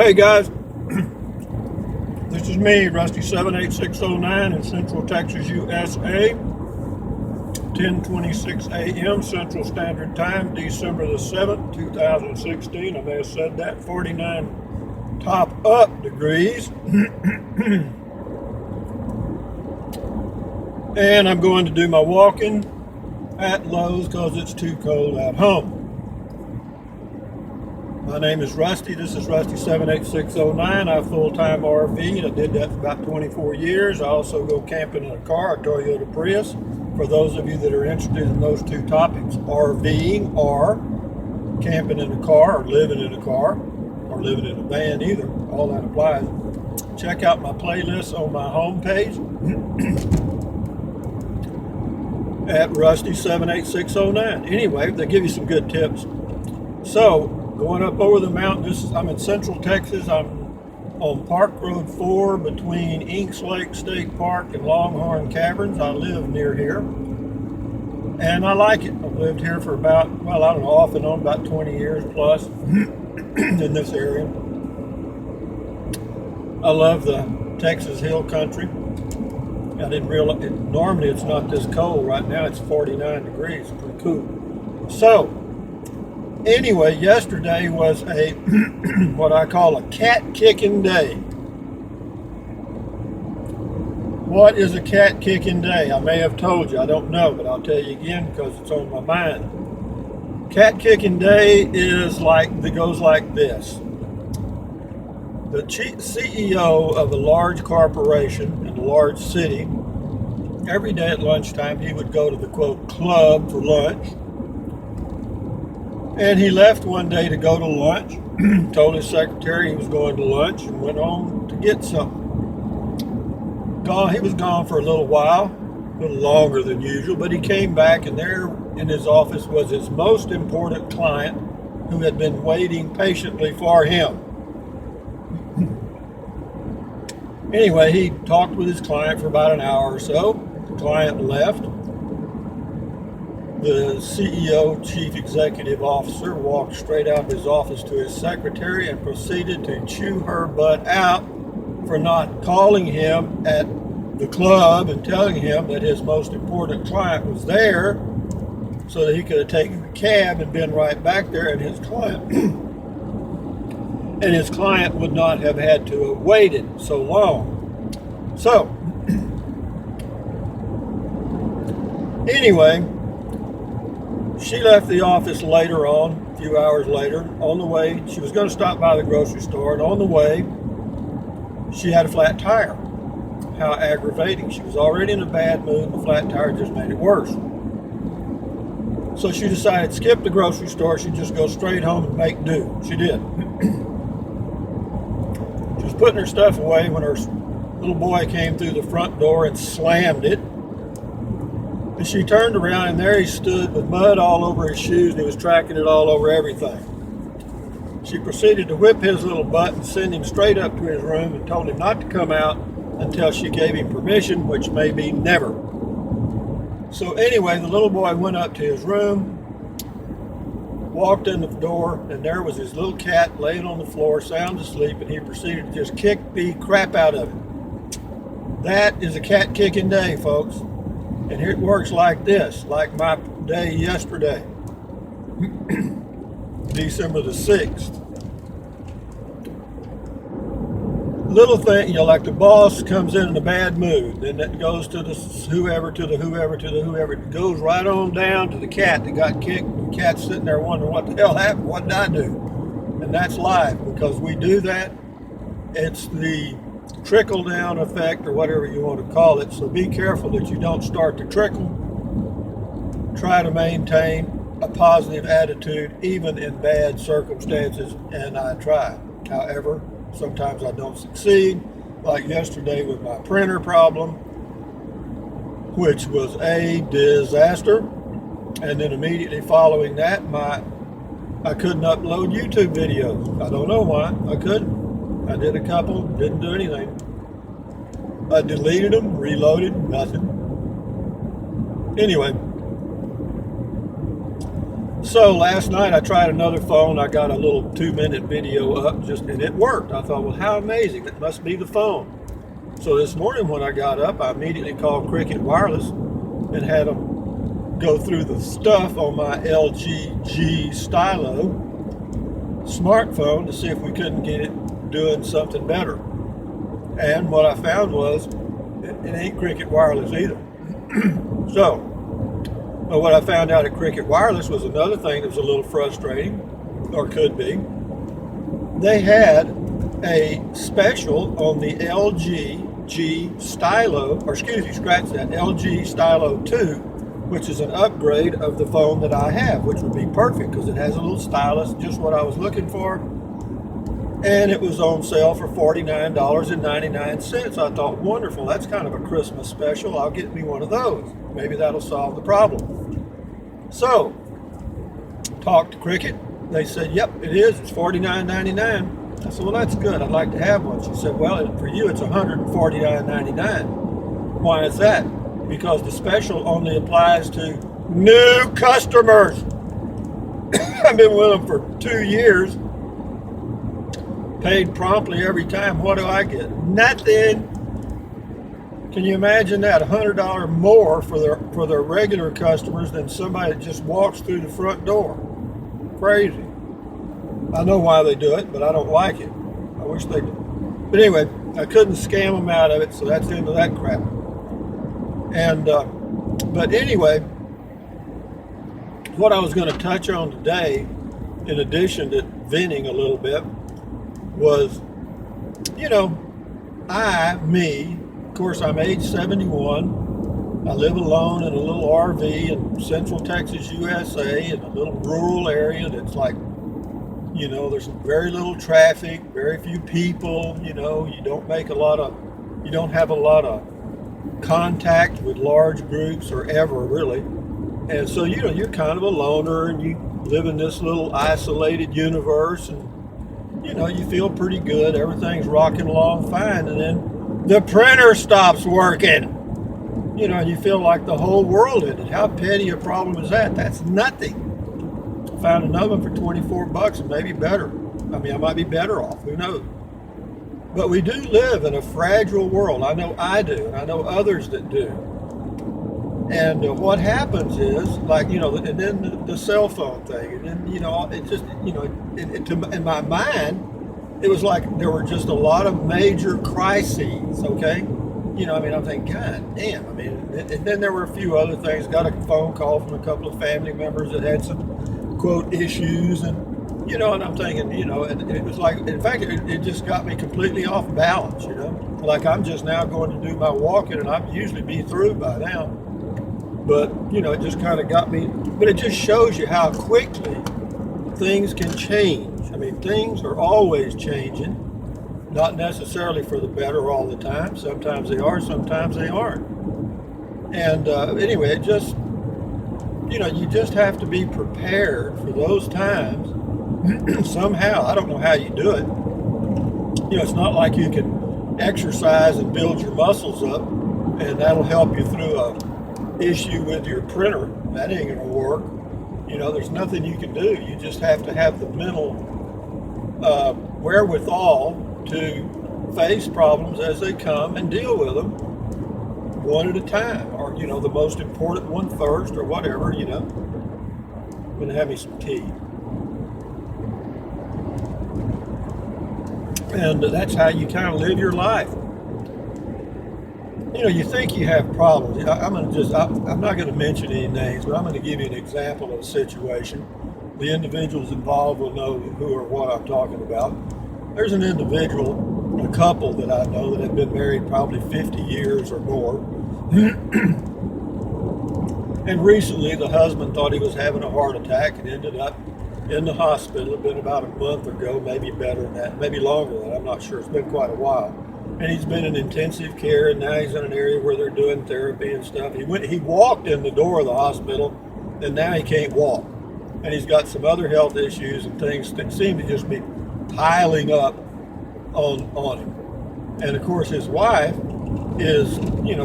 Hey guys, this is me, Rusty 78609 in Central Texas, USA. 10:26 a.m. Central Standard Time, December the 7th, 2016. I may have said that. 49 top up degrees. And I'm going to do my walking at Lowe's because it's too cold at home. My name is Rusty. This is Rusty 78609. I have full-time RV. I did that for about 24 years. I also go camping in a car, a Toyota Prius. For those of you that are interested in those two topics, RVing or camping in a car or living in a car or living in a van, either, all that applies. Check out my playlist on my homepage at Rusty 78609. Anyway, they give you some good tips. So, going up over the mountain, I'm in Central Texas. I'm on Park Road 4 between Inks Lake State Park and Longhorn Caverns. I live near here, and I like it. I've lived here for about, well, I don't know, off and on, about 20 years plus in this area. I love the Texas Hill Country. I didn't realize, normally it's not this cold. Right now it's 49 degrees, it's pretty cool. So, anyway, yesterday was a what I call a cat kicking day. What is a cat kicking day? I may have told you, I don't know, but I'll tell you again because it's on my mind. Cat kicking day goes like this. The CEO of a large corporation in a large city, every day at lunchtime he would go to the quote club for lunch. And he left one day to go to lunch, told his secretary he was going to lunch, and went on to get something. He was gone for a little while, a little longer than usual, but he came back, and there in his office was his most important client who had been waiting patiently for him. Anyway, he talked with his client for about an hour or so. The client left. The CEO, Chief Executive Officer, walked straight out of his office to his secretary and proceeded to chew her butt out for not calling him at the club and telling him that his most important client was there so that he could have taken the cab and been right back there, and his client would not have had to have waited so long. So, anyway, she left the office later on, a few hours later. On the way, she was going to stop by the grocery store, and on the way, she had a flat tire. How aggravating. She was already in a bad mood, and the flat tire just made it worse. So she decided to skip the grocery store. She'd just go straight home and make do. She did. She was putting her stuff away when her little boy came through the front door and slammed it. And she turned around, and there he stood with mud all over his shoes, and he was tracking it all over everything. She proceeded to whip his little butt and send him straight up to his room and told him not to come out until she gave him permission, which may be never. So anyway, the little boy went up to his room, walked in the door, and there was his little cat laying on the floor, sound asleep, and he proceeded to just kick the crap out of it. That is a cat kicking day, folks. And here it works like this, like my day yesterday, December the 6th. Little thing, like the boss comes in a bad mood, then that goes to the whoever, it goes right on down to the cat that got kicked. The cat's sitting there wondering what the hell happened, what did I do? And that's life, because we do that. It's the trickle down effect, or whatever you want to call it. So be careful that you don't start to trickle. Try to maintain a positive attitude even in bad circumstances, and I try. However, sometimes I don't succeed, like yesterday with my printer problem, which was a disaster. And then immediately following that, I couldn't upload YouTube videos. I don't know why. I couldn't. I did a couple, didn't do anything. I deleted them, reloaded, nothing. Anyway, So last night I tried another phone. I got a little 2-minute video up, and it worked. I thought, well, how amazing! It must be the phone. So this morning when I got up, I immediately called Cricket Wireless and had them go through the stuff on my LG G Stylo smartphone to see if we couldn't get it doing something better. And what I found was it ain't Cricket Wireless either. So, but what I found out at Cricket Wireless was another thing that was a little frustrating, or could be. They had a special on the LG G Stylo, or excuse me, scratch that, LG Stylo 2, which is an upgrade of the phone that I have, which would be perfect because it has a little stylus, just what I was looking for. And it was on sale for $49.99. I thought, wonderful, that's kind of a Christmas special. I'll get me one of those. Maybe that'll solve the problem. So, talked to Cricket. They said, yep, it is. It's $49.99. I said, well, that's good. I'd like to have one. She said, well, for you, it's $149.99. Why is that? Because the special only applies to new customers. I've been with them for 2 years. Paid promptly every time. What do I get? Nothing. Can you imagine that? $100 more for their regular customers than somebody that just walks through the front door. Crazy. I know why they do it, but I don't like it. I wish they did. But anyway, I couldn't scam them out of it, so that's the end of that crap. And but anyway, what I was going to touch on today, in addition to venting a little bit, was, of course, I'm age 71. I live alone in a little RV in Central Texas, USA, in a little rural area that's like, there's very little traffic, very few people. You don't have a lot of contact with large groups or ever really. And so, you're kind of a loner and you live in this little isolated universe and, you feel pretty good. Everything's rocking along fine. And then the printer stops working. And you feel like the whole world ended. How petty a problem is that? That's nothing. Found another one for $24 and maybe better. I mean, I might be better off. Who knows? But we do live in a fragile world. I know I do, and I know others that do. And what happens is, and then the cell phone thing, and then, it just, in my mind, it was like there were just a lot of major crises, okay? I'm thinking, God damn, and then there were a few other things. Got a phone call from a couple of family members that had some, quote, issues, and and I'm thinking, and it was like, in fact, it just got me completely off balance, like I'm just now going to do my walking, and I'd usually be through by now, but, it just kind of got me, but it just shows you how quickly things can change. Things are always changing, not necessarily for the better all the time. Sometimes they are, sometimes they aren't. And anyway, it just, you just have to be prepared for those times somehow. I don't know how you do it. It's not like you can exercise and build your muscles up and that'll help you through a issue with your printer. That ain't gonna work. There's nothing you can do. You just have to have the mental wherewithal to face problems as they come and deal with them one at a time, or the most important one first, or whatever. I'm gonna have me some tea, and that's how you kind of live your life. You think you have problems. I'm not going to mention any names, but I'm going to give you an example of a situation. The individuals involved will know who or what I'm talking about. There's an individual, a couple that I know that have been married probably 50 years or more. And recently the husband thought he was having a heart attack and ended up in the hospital. It's been about a month ago, maybe better than that, maybe longer than that, I'm not sure. It's been quite a while. And he's been in intensive care, and now he's in an area where they're doing therapy and stuff. He walked in the door of the hospital, and now he can't walk. And he's got some other health issues and things that seem to just be piling up on him. And of course his wife is,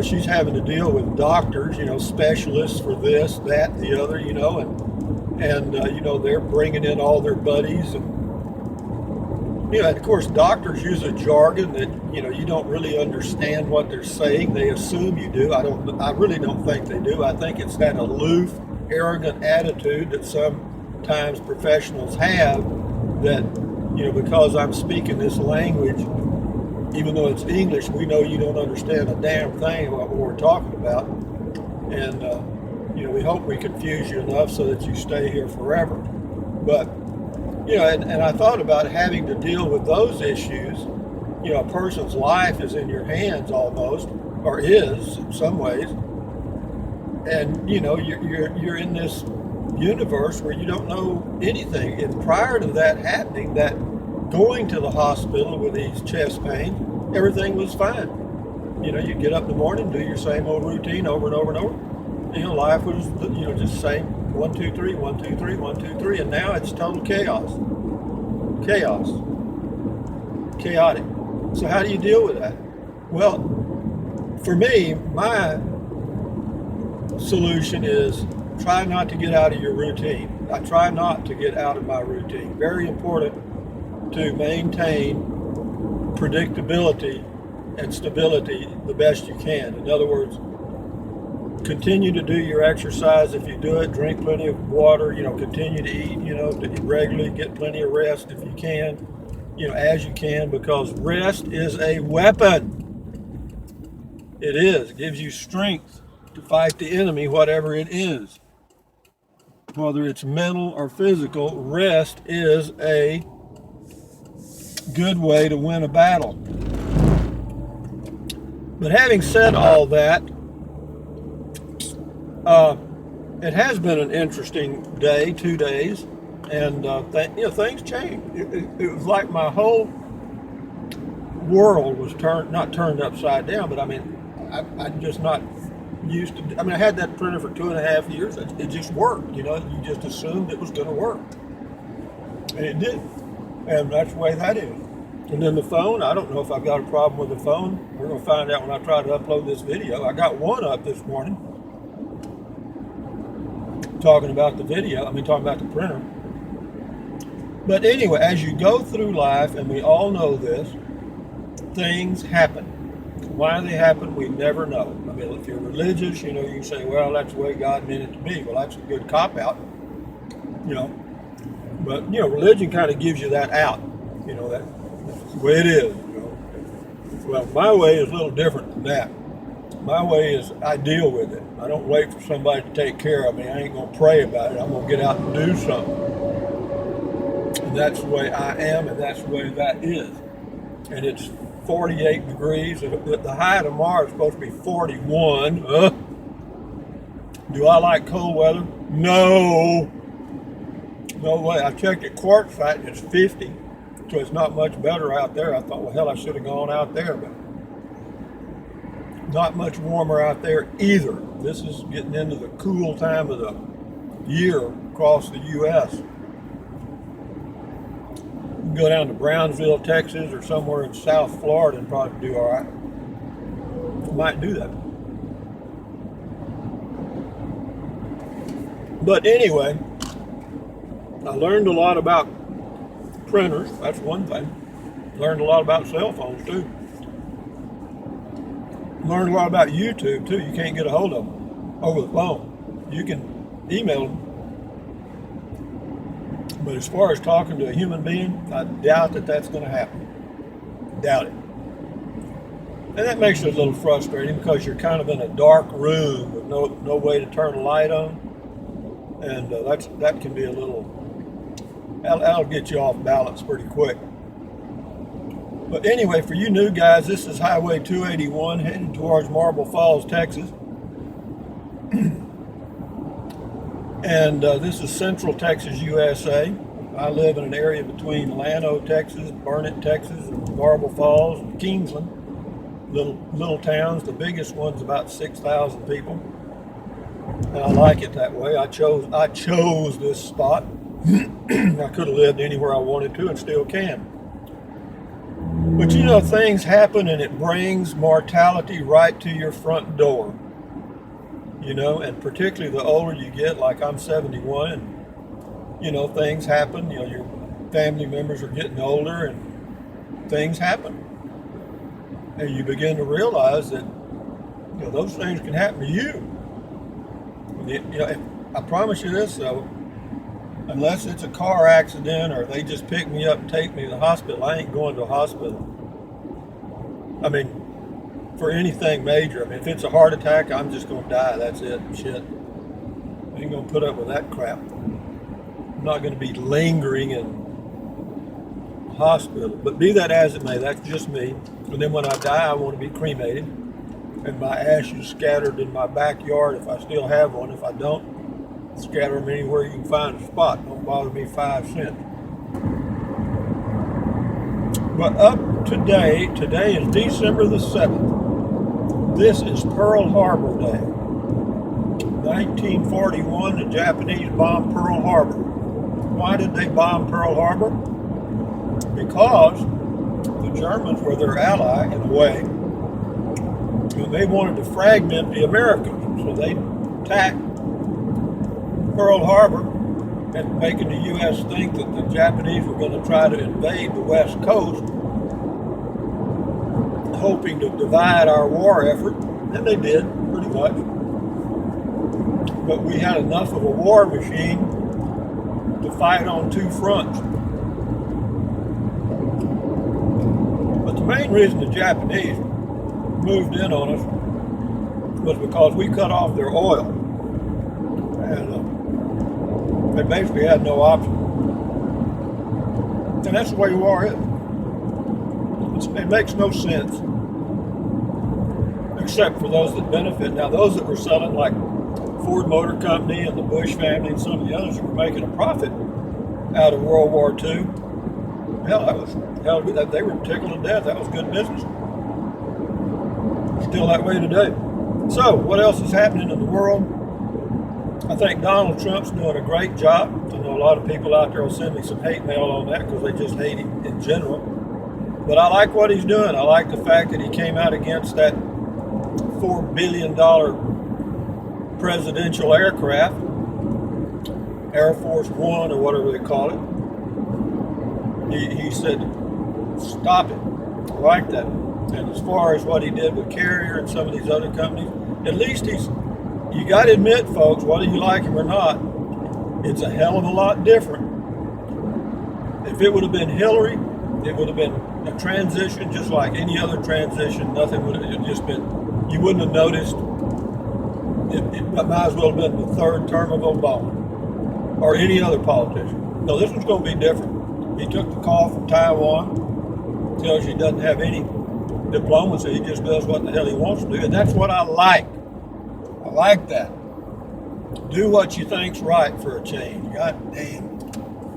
she's having to deal with doctors, specialists for this, that, the other, and and they're bringing in all their buddies, and and of course doctors use a jargon that you don't really understand what they're saying. They assume you do. I really don't think they do. I think it's that aloof, arrogant attitude that sometimes professionals have, that because I'm speaking this language, even though it's English, we know you don't understand a damn thing about what we're talking about. And we hope we confuse you enough so that you stay here forever. But and I thought about having to deal with those issues. A person's life is in your hands almost, or is in some ways, and you're in this universe where you don't know anything. And prior to that happening, that going to the hospital with these chest pains, everything was fine. You get up in the morning, do your same old routine over and over and over. Life was just same 1 2 3 1 2 3 1 2 3, and now it's total chaos. Chaotic. So how do you deal with that? Well, for me, my solution is try not to get out of your routine. I try not to get out of my routine. Very important to maintain predictability and stability the best you can. In other words, continue to do your exercise if you do it, drink plenty of water, continue to eat, to eat regularly, get plenty of rest if you can, as you can, because rest is a weapon. It is. It gives you strength to fight the enemy, whatever it is. Whether it's mental or physical, rest is a good way to win a battle. But having said all that, it has been an interesting day, 2 days, and things changed. It was like my whole world was not turned upside down, but I'm just not used to. I had that printer for 2.5 years. It just worked. You just assumed it was going to work, and it did, and that's the way that is. And then the phone, I don't know if I've got a problem with the phone. We're going to find out when I try to upload this video. I got one up this morning talking about the video. Talking about the printer. But anyway, as you go through life, and we all know this, things happen. Why they happen, we never know. If you're religious, you can say, well, that's the way God meant it to be. Well, that's a good cop-out, But, religion kind of gives you that out, that's the way it is, Well, my way is a little different than that. My way is I deal with it. I don't wait for somebody to take care of me. I ain't going to pray about it. I'm going to get out and do something. And that's the way I am, and that's the way that is. And it's 48 degrees. The high tomorrow is supposed to be 41. Do I like cold weather? No. No way. I checked at Quartzsite and it's 50. So it's not much better out there. I thought, well, hell, I should have gone out there, but not much warmer out there either. This is getting into the cool time of the year across the U.S. You can go down to Brownsville, Texas, or somewhere in South Florida and probably do all right. Might do that. But anyway, I learned a lot about printers. That's one thing. Learned a lot about cell phones too. Learned a lot about YouTube too. You can't get a hold of them over the phone. You can email them. But as far as talking to a human being, I doubt that that's going to happen. Doubt it. And that makes it a little frustrating because you're kind of in a dark room with no way to turn a light on. And that can be a little, that'll get you off balance pretty quick. But anyway, for you new guys, this is Highway 281 heading towards Marble Falls, Texas. And this is Central Texas, USA. I live in an area between Llano, Texas, Burnett, Texas, and Marble Falls, and Kingsland. Little towns. The biggest one's about 6,000 people. And I like it that way. I chose this spot. I could have lived anywhere I wanted to and still can. But things happen and it brings mortality right to your front door. And particularly the older you get, like I'm 71, and you know, things happen. You know, your family members are getting older and things happen. And you begin to realize that, you know, those things can happen to you. You know, I promise you this though, unless it's a car accident or they just pick me up and take me to the hospital, I ain't going to a hospital. I mean, for anything major. I mean, if it's a heart attack, I'm just going to die. That's it. Shit. I ain't going to put up with that crap. I'm not going to be lingering in the hospital. But be that as it may, that's just me. And then when I die, I want to be cremated and my ashes scattered in my backyard if I still have one. If I don't, scatter them anywhere you can find a spot. Don't bother me 5 cents. But up today is December the 7th. This is Pearl Harbor Day. 1941, the Japanese bombed Pearl Harbor. Why did they bomb Pearl Harbor? Because the Germans were their ally in a way, and they wanted to fragment the Americans. So they attacked Pearl Harbor and making the U.S. think that the Japanese were going to try to invade the West Coast, hoping to divide our war effort, and they did, pretty much. But we had enough of a war machine to fight on 2 fronts. But the main reason the Japanese moved in on us was because we cut off their oil. And they basically had no option. And that's the way war is. It makes no sense, except for those that benefit. Now, those that were selling, like Ford Motor Company and the Bush family and some of the others that were making a profit out of World War II, they were tickled to death. That was good business. Still that way today. So, what else is happening in the world? I think Donald Trump's doing a great job. I know a lot of people out there will send me some hate mail on that because they just hate him in general. But I like what he's doing. I like the fact that he came out against that $4 billion presidential aircraft, Air Force One or whatever they call it. He said, stop it. I like that. And as far as what he did with Carrier and some of these other companies, at least you got to admit, folks, whether you like him or not, it's a hell of a lot different. If it would have been Hillary, it would have been a transition just like any other transition. Nothing would have just been, you wouldn't have noticed. It might as well have been the 3rd term of Obama or any other politician. No, this one's going to be different. He took the call from Taiwan, tells you he doesn't have any diplomacy, he just does what the hell he wants to do, and that's what I like. I like that. Do what you think's right for a change. God damn.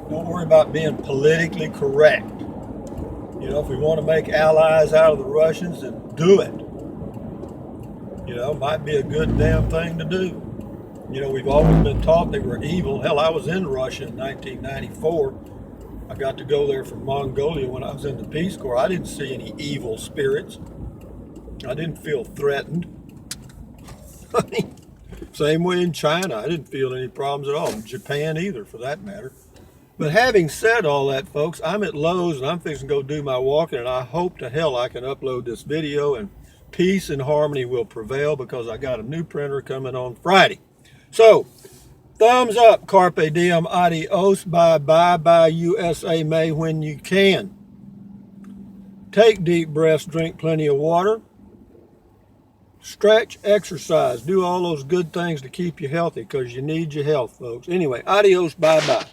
Don't worry about being politically correct. You know, if we want to make allies out of the Russians, then do it. You know, might be a good damn thing to do. You know, we've always been taught they were evil. Hell, I was in Russia in 1994. I got to go there from Mongolia when I was in the Peace Corps. I didn't see any evil spirits. I didn't feel threatened. I mean, same way in China. I didn't feel any problems at all. In Japan either, for that matter. But having said all that, folks, I'm at Lowe's and I'm fixing to go do my walking, and I hope to hell I can upload this video and peace and harmony will prevail because I got a new printer coming on Friday. So, thumbs up, carpe diem, adios, bye, USA may when you can. Take deep breaths, drink plenty of water. Stretch, exercise, do all those good things to keep you healthy because you need your health, folks. Anyway, adios, bye.